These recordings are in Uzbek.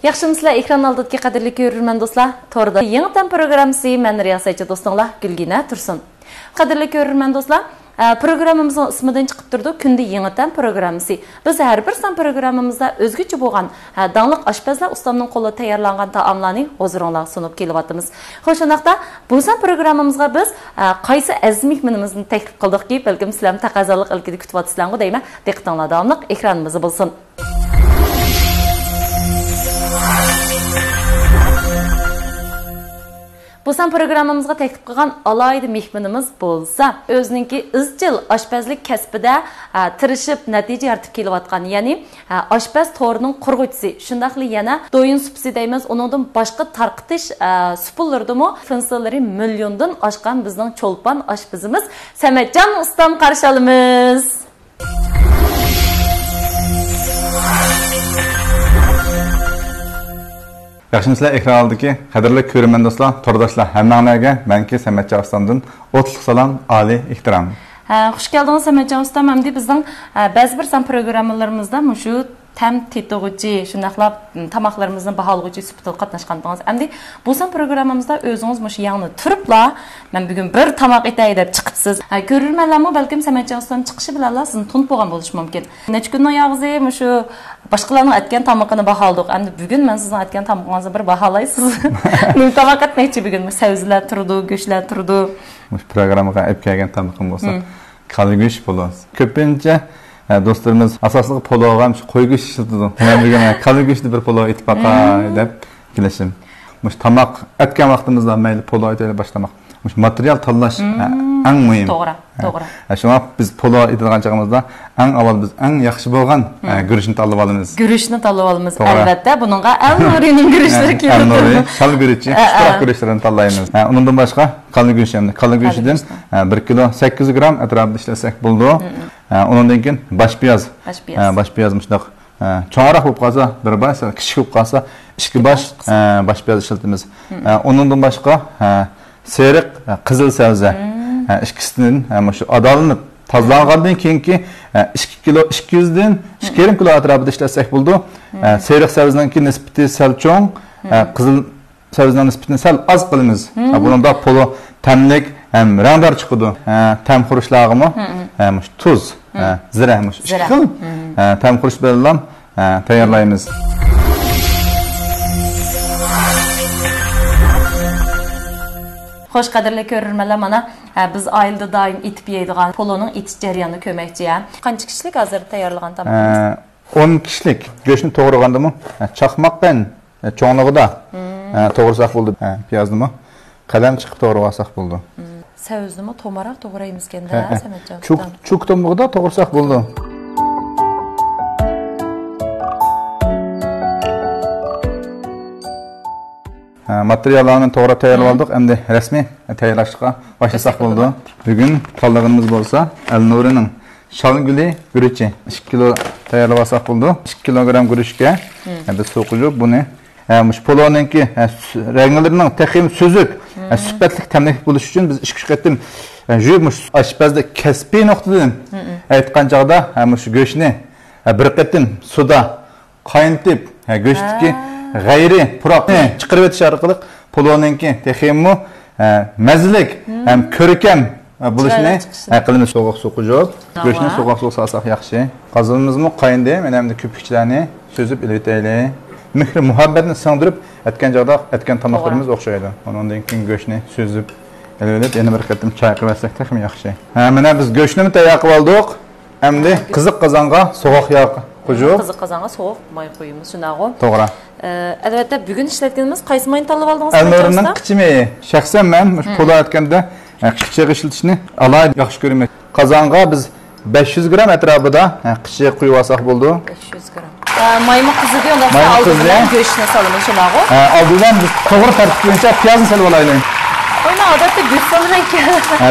Yaxşımısızlar, ekran aldığındaki qadirli görürmen dostlar. Torda yeni tam programısı mən riyasətçi dostunlar Gülgina Tursun. Qadirli görürmen dostlar, programımızın ismidən çıxıb durdu. Kündə yeni tam programısı. Biz hər bir san programımızda özgüçü bolğan danlıq aşpazlar ustamның qolu tayyorlanğan taomlarni huzuringizga sunib kelyapmiz. Xo'shanaqda bu san programımızga biz qaysi aziz mehmonimizni taklif qildik ki, balkim sizlar taqozolik ilkida kutyapsizlar deyman. Diqqatinglar davomliq ekranimiz bo'lsin. Bu san programımızga teklif qilgan alayda mehmonimiz bo'lsa, o'zininki izchil oshpazlik kasbida tirishib natija yaratib kelayotgan, ya'ni oshpaz torining qurg'uvchisi, shundaqli yana do'yin supisi deymiz, uningdan boshqa tarqitish supullardimi funksiyalari milliondan oshgan bizning cho'lpon oshpazimiz Samatjon ustam qarshi olamiz. Yaxşımısızlar, ekran aldıki qadirli ko'rman do'stlar, tordoshlar, hammanglarga menki Samatjon ustamdan o'tliq salom, oliy ehtirom. Xush keldingiz Samatjon ustam. Hamda bizning ba'zi bir san programmalarımızda shu tam tetug'uchi, shundaqlab tamoqlarimizni baholag'uchi sifatida qatnashgandingiz. Hamda bu san programmamizda o'zingiz shu yangi turiblar. Men bugun bir tamoq etay deb chiqibsiz. Ko'rurmanlarmi balkim Samatjon ustam chiqishi bilan sizni tunib bo'lgan bo'lishi mumkin. Necha kundan yog'zi shu başqalarning aytgan tamoqini baholdik. Endi bugun men sizning aytgan tamoqingizni bir baholaysiz. Men tamoq etmoqchi bugun savzilar turdi, go'shtlar turdi. Bu programmaga olib kelgan tamoqim bo'lsa, qali go'sht bo'ladi. Ko'pincha do'stlarimiz asosliq pulog'a ham qo'y go'shti ishlatadi. Men bugun qali go'shtni bir pulog etib baqay deb kelishim. Mush tamoq etgan vaqtimizda mayli pulog etib boshlamoq. Mush material tanlash eng muhim. To'g'ri, to'g'ri. Shunga biz pulog etadigan chog'imizda eng avval biz eng yaxshi bo'lgan go'shtni tanlab olamiz. Go'shtni tanlab olamiz. Albatta, buningga al-nurining go'shtlari keladi. Al-nuri, shal go'shti, ishtiroq go'shtlarini tanlaymiz. Undan boshqa qali go'sht hamda qali go'shtdan 1 kilo 800 gram atrofida ishlasak bo'ldi. Undan keyin bosh piyoz. Bosh piyoz mushtaq cho'ngroq bo'lib qolsa, bir bosh, kichik bo'lib qolsa, ikki bosh piyoz ishlatamiz. Undan boshqa seriq qizil sabzi. İkisinden şu adalanıp tazlanğandan keyinki 2 kilo 200'den 2,5 kilo atrofida ishlasak bo'ldi. Seriq sabzininki nisbati sal cho'ng, qizil sabzining nisbatini sal az qilamiz. Buningda polo tamlik ham rangdor chiqadi. Tam xurishlag'imi, tuz, zira, 2 xil tam xurish bilan tayyorlaymiz. Xoş qadirli ko'rurmanlar, mana biz oilada doim etib yeydigan poloning etish jarayonini ko'makchi. Qancha kishilik hozir tayyorlagan tamoqimiz? 10 kishilik. Go'shtni to'g'ragandimi, chaqmoqdan cho'nglig'ida to'g'rasak bo'ldi. Piyoznimi qalam chiqib to'g'rasak bo'ldi. Savznimi to'maroq to'g'raymiz ekan-da, Samatjon. Chuk tomog'ida to'g'rasak bo'ldi. Materiallarni to'g'ri tayyorladik, endi rasmiy tayyorlashga boshlasak bo'ldi. Bugun tanlaganimiz bo'lsa, al-nurining shalguli guruchi 2 kilo tayyorlab olsak bo'ldi. 2 kilogram guruchga biz suv quyib buni mush poloningki ranglarining taxim suzuk, sifatli tamlik bo'lish uchun biz 2-3 qatim mush oshpazda kasbiy nuqtadan aytgan chog'da mush go'shtni bir qatim suvda qaynatib go'shtki g'ayri puroqni chiqarib o'tish orqali poloningki teximmi mazalik ham ko'rkam bo'lishini qilimiz. So'g'oq suv quyib, go'shtni so'g'oq suv solsak yaxshi. Qozonimizmi qayindi, men ham ko'pikchilarni so'zib ilitaylik. Mehr muhabbatni singdirib aytgan joyda aytgan tamoqlarimiz o'xshaydi. Undan keyin go'shtni so'zib ilib, yana bir qatim choy qilib olsak ham yaxshi. Mana biz go'shtni tayyor qilib oldik. Endi qiziq qozonga so'g'oq yog' qo'yib, qiziq qozonga so'g'oq may qo'yamiz, shunaqo. To'g'ri. Albatta bugun ishlatganimiz qaysi mayni tanlab oldingiz? Al-nurining qichimi. Shaxsan men pula aytganda qichig ishlatishni alayda yaxshi ko'raman. Qozonga biz 500 gram atrofida qichig quyib olsak bo'ldi. 500 gram. Maymi qiziqdi, unda oldindan go'shtni solamiz, shunaqo. Oldindan biz to'g'ri tartib bo'yicha piyozni solib olaylik. Oyna odatda go'sht solingan.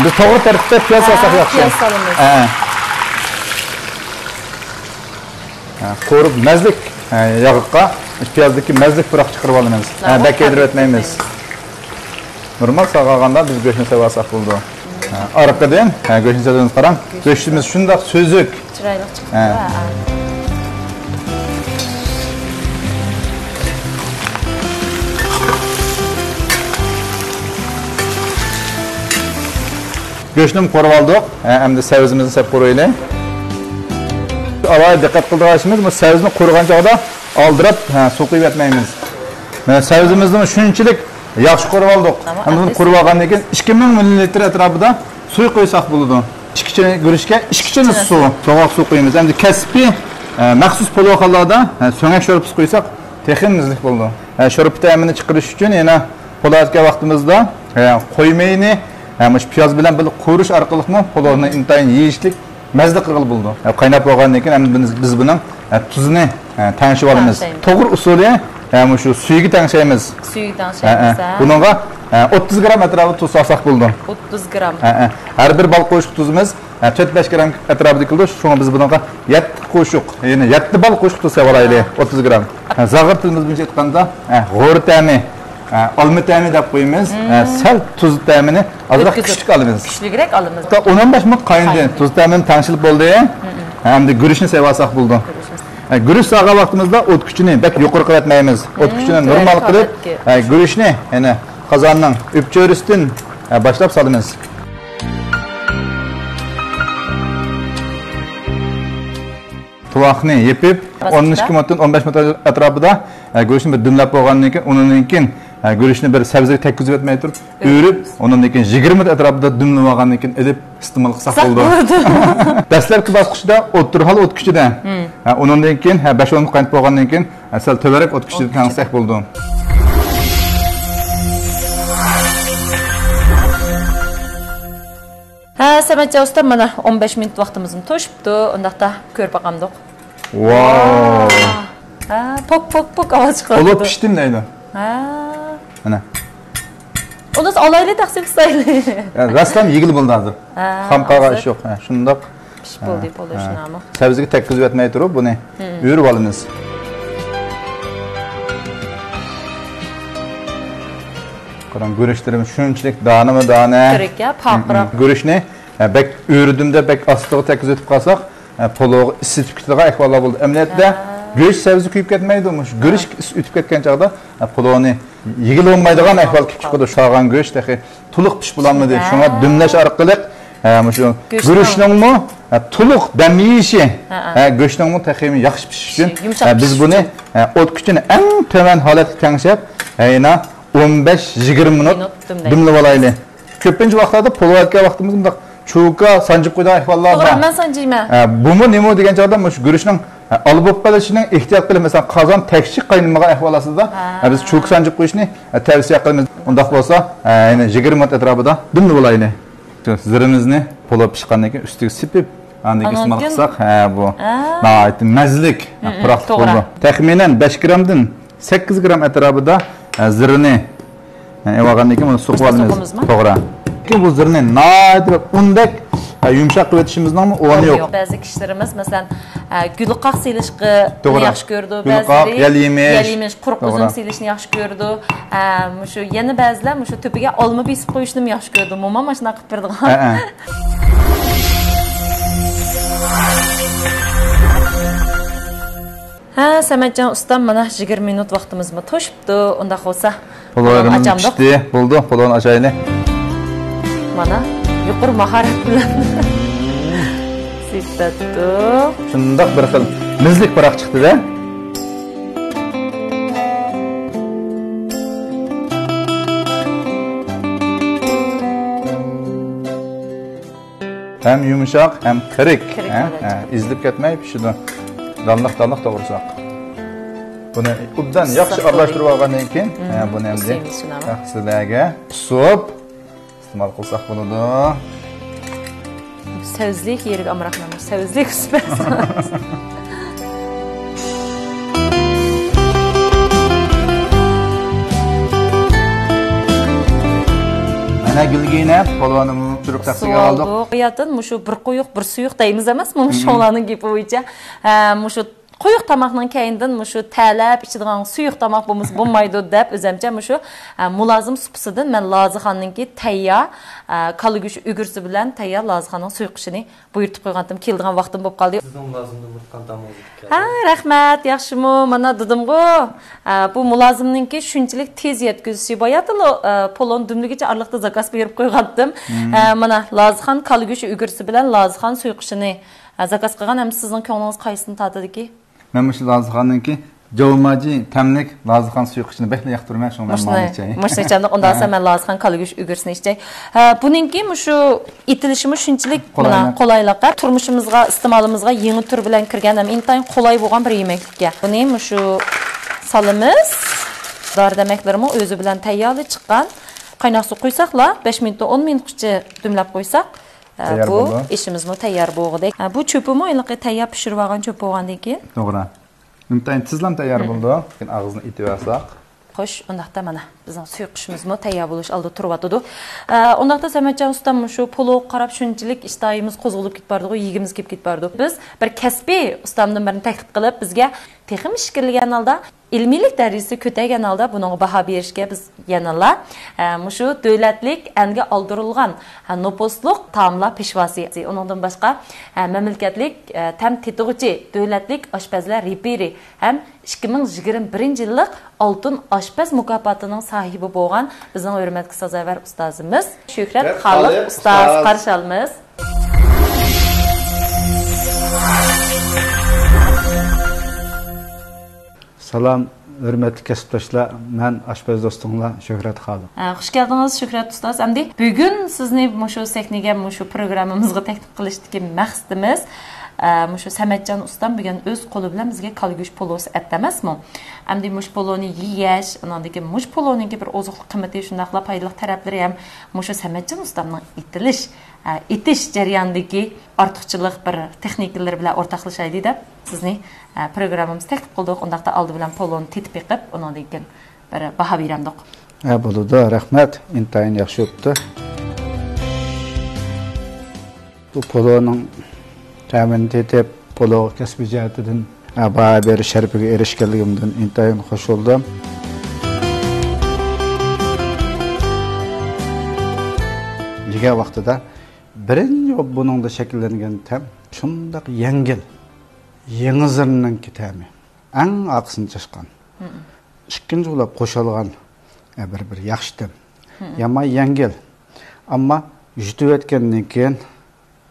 Biz to'g'ri tartibda piyoz solsak yaxshi. Piyoz solamiz. Qo'rib mazlik yog'qa piyozdagi mazlik puroq chiqarib olamiz. Bakaydirib etmaymiz. Normal sog'aganda biz go'shtni sevasak bo'ldi. Orqadan go'shtni sevamiz qarang. Go'shtimiz shundoq so'zuk. Chiroyli chiqdi. go'shtni qo'rib oldik. Endi savizimizni sep qo'yaylik. Avval diqqat qildirishimiz, bu savizni qo'rgan chog'da oldirib, suv quyib yetmaymiz. Mana savizimizni shunchalik yaxshi qo'rib oldik. Endi buni qo'rib olgandan keyin 2000 ml atrofida suv qo'ysak bo'ladi. 2 chana guruchga 2 chana suv, sovuq suv qo'yamiz. Endi kasbiy maxsus polvoqlarda so'ngak sho'rpisi qo'ysak, texniklik bo'ldi. Sho'rp ta'mini chiqarish uchun yana po'latga vaqtimizda qo'ymayni, mush piyoz bilan bir qo'rish orqali po'lovni intayin yeyishlik mazza qilib bo'ldi. Qaynab bo'lgandan keyin biz buning tuzini tanishib olamiz. To'g'ri usuli shu suyga tanishamiz. Suyga tanishamiz. Buningga 30 gram atrofida tuz solsak bo'ldi. 30 gram. Har bir bal qo'shiq tuzimiz 4-5 gram atrofida keldi. Shunga biz buningga 7 qo'shiq, ya'ni 7 bal qo'shiq tuz so'raylik, 30 gram. Zag'ir tilimiz bilan aytganda, g'o'r ta'mi, olma ta'mi deb qo'yamiz. Sal tuz ta'mini ozroq kuchli olamiz. Kuchliroq olamiz. 10-15 minut qayndi. Tuz ta'mini tanishilib bo'ldi. Hamda guruchni sevasak bo'ldi. Guruch sağğa vaqtimizda o't kuchini bek yuqori qilatmaymiz. O't kuchini normal qilib, guruchni yana qozonning o'pchorisidan boshlab solamiz. Tuvoqni yepib, 12 minutdan 15 minut atrofida guruchni bir dimlab bo'lgandan keyin, undan keyin guruchni bir sabziga tekkizib o'tmay turib, o'rib, undan keyin 20 minut atrofida dimlab olgandan keyin edib iste'mol qilsak bo'ldi. Dastlabki bosqichda o'tirhol o't kuchida, undan keyin 5-10 minut qaynab bo'lgandan keyin sal to'larak o't kuchida tansak bo'ldi. Samatcha usta mana 15 minut vaqtimizni to'shibdi. Undaqda ko'rib baqamdiq. Wow! Pok ovoz chiqadi. Olib pishdim deydi. Mana. Uni olayli taqsim qilsaylik. Rastam yigil bo'ldi hozir. Xamqaga ish yo'q. Shundoq pishib bo'ldi, shunami. Sabziga tekkizib o'tmay turib, buni o'rib olamiz. Qarang, guruchlarimiz shunchalik dona. Kerakga paqroq. Guruchni bek o'ridimda bek ostiga tekkizib o'tib qolsak, poloq isitib ketadigan ahvollar bo'ldi. Emniyatda go'sht sabzi kuyib ketmaydi, guruch o'tib ketgan chog'da poloqni yigil olmaydigan ahvol kelib chiqadi. Sho'g'an go'sht to'liq pishib bo'lmaydi. Shunga dimlash orqali shu guruchning to'liq dam yeyishi, go'shtning taxmin yaxshi pishishi uchun biz buni o't kuchini eng to'g'ri holatga tanishib, yana 15-20 minut dimlab olaylik. Ko'pincha vaqtlarda polvakka vaqtimiz bundaq cho'ka sanjib qo'ygan ahvollar bor. To'g'ri, men sanjayman. Bumi nima degan chog'da shu guruchning olib bo'lib qolishining ehtiyot qilib, masalan, qozon tekshik qaynamagan ahvolasida biz cho'k sanjib qo'yishni tavsiya qilamiz. Undaq bo'lsa, yana 20 minut atrofida dimlab olaylik. Zirimizni polab pishgandan keyin ustiga sipib, andan iste'mol qilsak, bu mazlik puroqli bo'ldi. Taxminan 5 gramdan 8 gram atrofida zirini evagandan keyin buni suqib olamiz. To'g'ri. Lekin bu zirini naydirib undek yumshoq qilib etishimizning o'rni yo'q. Ba'zi kishilarimiz masalan gulqoq selishni yaxshi ko'rdi, ba'zilari yalimish, quruq uzum selishni yaxshi ko'rdi. Shu yana ba'zilar shu to'piga olma besib qo'yishni yaxshi ko'rdi. Mo'mam mana shunaqa qilib berdigan. Samatjon ustam mana 20 minut vaqtimizni to'shibdi. Unda bo'lsa, polonimiz pishdi, bo'ldi, polon achayli. Mana yuqori mahorat bilan septatdi. Shundoq bir xil mizlik puroq chiqdi-da. Hem yumuşak hem kırık. İzlip ketmey pişidi. Danlıq doğrusak. Bunu ubdan yaxşı aralashtirib olgandan keyin buni endi yaxshilarga pishib iste'mol qilsak bo'ladi. Savzlik yeriga amroqlamiz. Savzlik süper. Ana gulgina polonimni turib taqsiga oldik. Qo'yatdan mushu bir quyuq, bir suyuq deymiz emas, mana sho'larning gapi bo'yicha mushu Quyuq tamaqның keyindan mushu tələb içidigan suyuq tamaq bo'lmaydi deb o'zimcha mushu mulozim supisidan men Lazixonningki tayyor kala go'shti ugursi bilan tayyor Lazixonning suyuq qishini buyurtib qo'ygandim. Keldigan vaqtim bo'lib qoldi. Sizning mulozimni unutgan tamoz ekan. Ha, rahmat, yaxshimi? Mana dedim-ku, bu mulozimningki shunchalik tez yetkazishi boyatilo polon dumligicha arliqda zakaz berib qo'ygandim. Mana Lazixon kala go'shti ugursi bilan Lazixon suyuq qishini zakaz qilgan. Ham sizning ko'nglingiz qaysini tatidiki? Men mush Lazixonningki Jovmaji tamlik Lazixon suyuqishini bekle yaqtirman shunga men içey. Mushnichamda undan sonra men Lazixon kala go'shti ugursini içey. Buningki mushu itilishimi shunchalik mana qolaylikqa, turmushimizga, iste'molimizga yangi tur bilan kirgan ham intayin qolay bo'lgan bir yemeklikka. Buni mushu salimiz dar demeklerimi o'zi bilan tayyorli chiqqan. Qaynoq suv qo'ysaqla 5 minutda 10 minutgacha dumlab qo'ysak bu ishimizni tayyor bo'lg'idek. Bu cho'pimi iliqi tayyor pishirib olgan cho'p bo'lgandan keyin. To'g'ri. Imtayin tizlam tayyor bo'ldi. Keyin og'izni itib olsak. Xo'sh, undaqda mana bizning suyuq qishimizni tayyor bo'lish oldi turibdi. Undaqda Samatjon ustam shu pulov qarab shunchalik ishtoyimiz qo'zg'alib ketib yegimiz kelib ketib biz bir kasbiy ustamdan birini taklif qilib bizga texnik ishkilgan holda ilmiylik darajasi ko'taygan holda buning baho berishga biz yanala shu davlatlik anga oldirilgan noposluq taomlar peshvosi undan boshqa mamlakatlik tam tetug'uchi davlatlik oshpazlar reperi ham 2021-yillik oltin oshpaz mukofotining sohibi bo'lgan bizning hurmatli sazovor ustozimiz Shuhrat Xoliq ustoz qarshi olamiz. Salam, hürmetli kasıptaşlar. Ben aşpaz dostumla Shuhrat Xoliq. Xush geldiniz Shuhrat ustoz. Endi bugun sizni shu sahnaga shu programmamizga taklif qilishdagi maqsadimiz shu Samatjon ustam bugun o'z qo'li bilan bizga kala go'sht polosi atlamasmi? Endi mush poloni yeyish, uningdagi mush poloniga bir oziqlik qiymati shundaqla foydali taraflari ham shu Samatjon ustamning itish jarayonidagi ortiqchilik bir texnikalar bilan o'rtoqlashaylik deb sizni programmamiz taklif qildik. Undaqda oldi bilan poloni tetib yiqib, uningdan keyin bir baho beramdik. Bo'ldi, rahmat. Intayin yaxshi o'tdi. Bu poloning ta'min tetib, polo kasbi jihatidan baho berish sharafiga erishganligimdan intayin xush bo'ldim. Yegan vaqtida birinchi buningda shakllangan tam shundaq yengil yengizirning kitami ang aqsini chiqqan. Ikkinchi ulab qo'shilgan bir yaxshi tam. Yama yengil. Ammo yutib o'tgandan keyin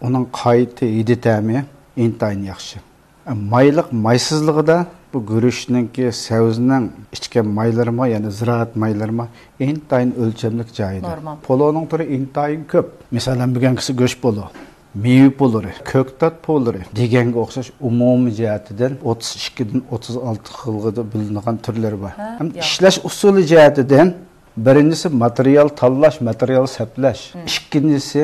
uning qayti iditami intayin yaxshi. Mayliq maysizligida bu guruchninki savuzning ichgan maylarma, ya'ni ziroat maylarma intayin o'lchamlik joyida. Poloning turi intayin ko'p. Masalan, bugünkisi go'sht polo, meva polori, ko'ktat polori deganga o'xshash umumiy jihatidan 32 dan 36 xilga bo'lingan turlari bor. Ham ishlash usuli jihatidan birinchisi material tanlash, material saplash, ikkinchisi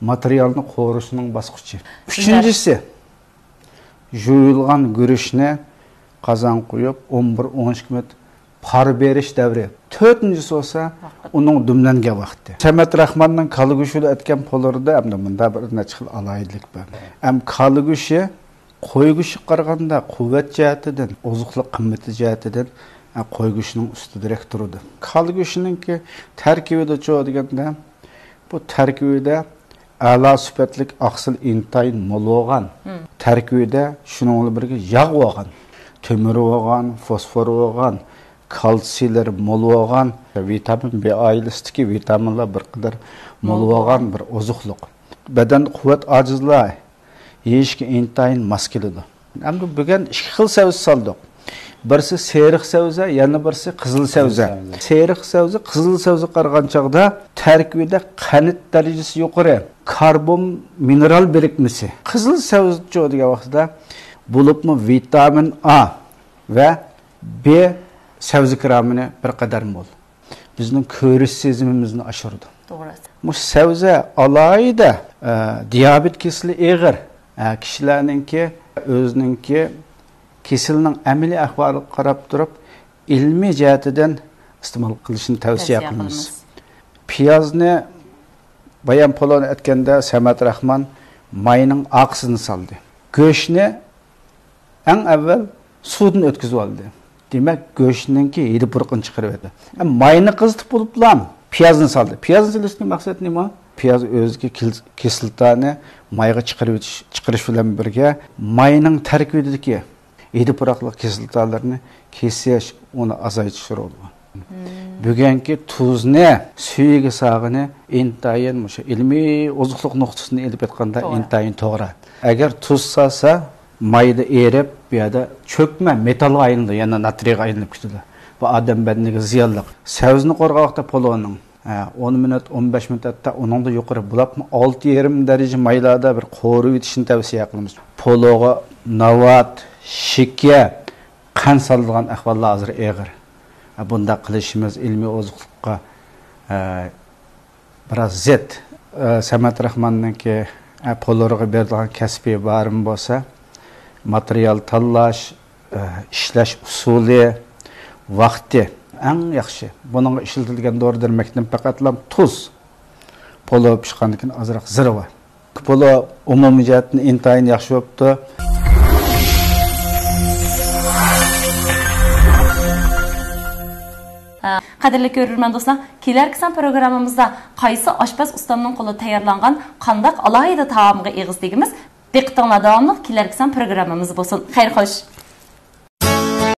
materialni qo'rishning bosqichi. Uchinchisi yuyilgan guruchni qozon qo'yib 11-12 minut par berish davri. To'rtinchisi bo'lsa uning dumlangan vaqti. Samat Rahmonning kala go'shida aytgan polarida hamda bunda bir necha xil alayidlik bor. Ham kala go'shi qo'y go'shi qaraganda quvvat jihatidan, oziqlik qimmati jihatidan qo'y go'shining ustidirek turadi. Kala go'shiningki tarkibida cho deganda bu tarkibida a'lo sifatlik oqsil intayin mo'l bo'lgan. Tarkibida shuning bilan birga yog' bo'lgan, temir bo'lgan, fosfor bo'lgan, kalsiylar mo'l bo'lgan, vitamin B oilasidagi vitaminlar bir qadar mo'l bo'lgan bir oziqliq. Badan quvvat ojizlar yeyishga intayin mos keladi. Endi bugun ikki xil savuz soldik. Birisi seriq savza, yana birisi qizil savza. Seriq savza, qizil savza qarag'an chaqda tarkibida qanit darajasi yuqori, karbon mineral birikmasi. Qizil savza degan vaqtda bo'libmi vitamin A va B savza kiramini bir qadar mo'l. Bizning ko'rish sezimimizni oshirdi. To'g'ri. Bu savza alayida diabet kesili eg'ir kishilarningki o'zininki kesilning amaliy ahvoliga qarab turib ilmiy jihatidan iste'mol qilishni tavsiya qilamiz. Piyozni bayan poloni aytganda Samat Rahmon mayning oqsini soldi. Go'shtni en evvel sudun ötküzüp aldı. Demek göğüşündeki yedi purqını çıkarıverdi. Mayını kızıtıp buluplam, piyazını saldı. Piyazını salışının maksatı nima? Piyaz özgü kesiltani mayga çıkarış bilen birge mayının terkibideki yedi puraqlıq kesiltalarını kesiş, onu azaytış oldu. Bugünkü tuzni, suyugi sağını intayin ilmi ozuqluq noktasını elip etqanda intayin toğra. Eğer tuz salsa mayda erip ya da çökme metal ayındı, yani natriye ayınıp gidiyor. Bu adam bedeniga ziyonliq. Savzni qorqaqda polonun 10 minut, 15 minutda onun da yuqori bulapmı 6,5 derece maylada bir qo'rib etishini tavsiya qilamiz. Pologa navat, shikya, qan saldigan ahvollar hozir og'ir. Bunda qilishimiz ilmiy oziqliqqa biroz zid. Samat Rahmonningki polorga berilgan kasbiy barim bo'lsa, material tanlash, ishlash usuli, vaqti eng yaxshi. Buningga ishlatilgan dori-darmekdan faqatlam tuz. Polo pishqandan keyin ozroq zirva. Polo umumiy jihatdan intayin yaxshi bo'libdi. Qadrli görürmen dostlar, kelerki san programımızda qaysı aşpaz ustamның qo'li tayyorlangan qandaq alayda taamga egizligimiz diqqatingizga davomli kelerki san programımız bo'lsin. Xayr xo'sh.